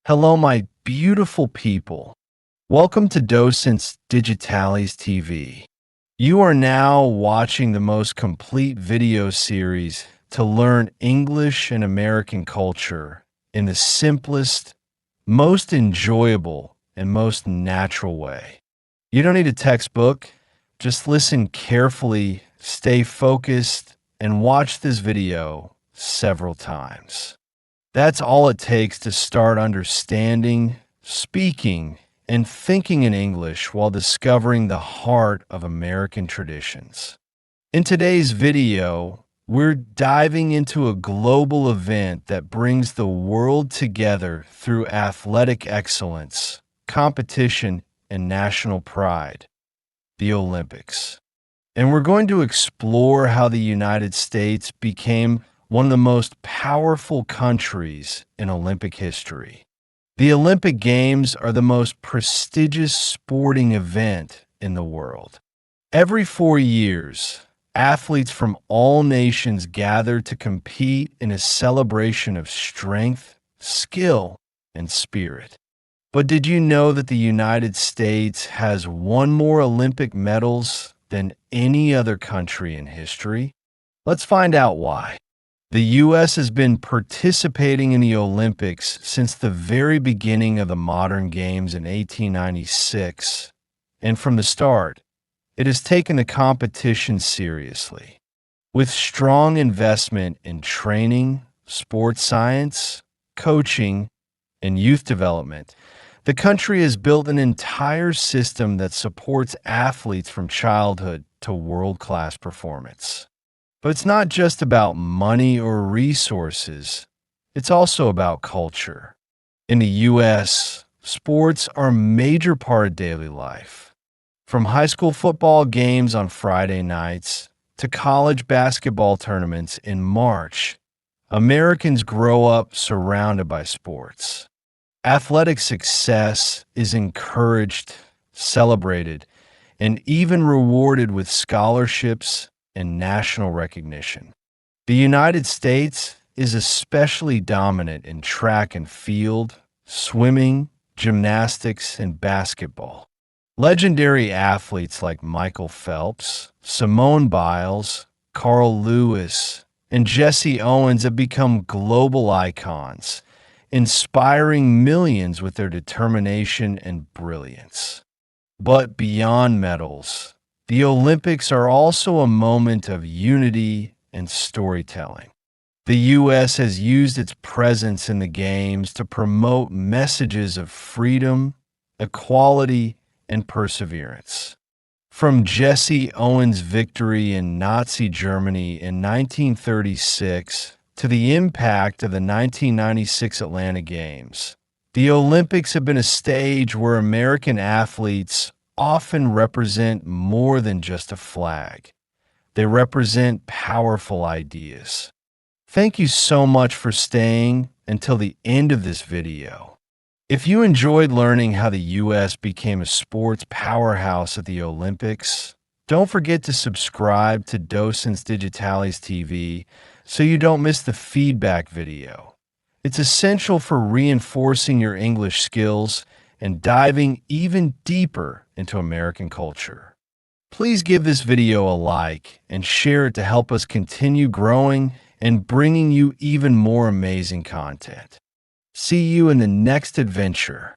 Hello, my beautiful people. Welcome to Docents DigitalesTV. You are now watching the most complete video series to learn English and American culture in the simplest, most enjoyable, and most natural way. You don't need a textbook. Just listen carefully, stay focused, and watch this video several times. That's all it takes to start understanding, speaking, and thinking in English while discovering the heart of American traditions. In today's video, we're diving into a global event that brings the world together through athletic excellence, competition, and national pride, the Olympics. And we're going to explore how the United States became one of the most powerful countries in Olympic history. The Olympic Games are the most prestigious sporting event in the world. Every 4 years, athletes from all nations gather to compete in a celebration of strength, skill, and spirit. But did you know that the United States has won more Olympic medals than any other country in history? Let's find out why. The U.S. has been participating in the Olympics since the very beginning of the modern games in 1896, and from the start, it has taken the competition seriously. With strong investment in training, sports science, coaching, and youth development, the country has built an entire system that supports athletes from childhood to world-class performance. But it's not just about money or resources. It's also about culture. In the U.S., sports are a major part of daily life. From high school football games on Friday nights to college basketball tournaments in March, Americans grow up surrounded by sports. Athletic success is encouraged, celebrated, and even rewarded with scholarships and national recognition. The United States is especially dominant in track and field, swimming, gymnastics, and basketball. Legendary athletes like Michael Phelps, Simone Biles, Carl Lewis, and Jesse Owens have become global icons, inspiring millions with their determination and brilliance. But beyond medals, the Olympics are also a moment of unity and storytelling. The U.S. has used its presence in the Games to promote messages of freedom, equality, and perseverance. From Jesse Owens' victory in Nazi Germany in 1936 to the impact of the 1996 Atlanta Games, the Olympics have been a stage where American athletes often represent more than just a flag. They represent powerful ideas. Thank you so much for staying until the end of this video. If you enjoyed learning how the U.S. became a sports powerhouse at the Olympics, don't forget to subscribe to Docents DigitalesTV so you don't miss the feedback video. It's essential for reinforcing your English skills and diving even deeper into American culture. Please give this video a like and share it to help us continue growing and bringing you even more amazing content. See you in the next adventure.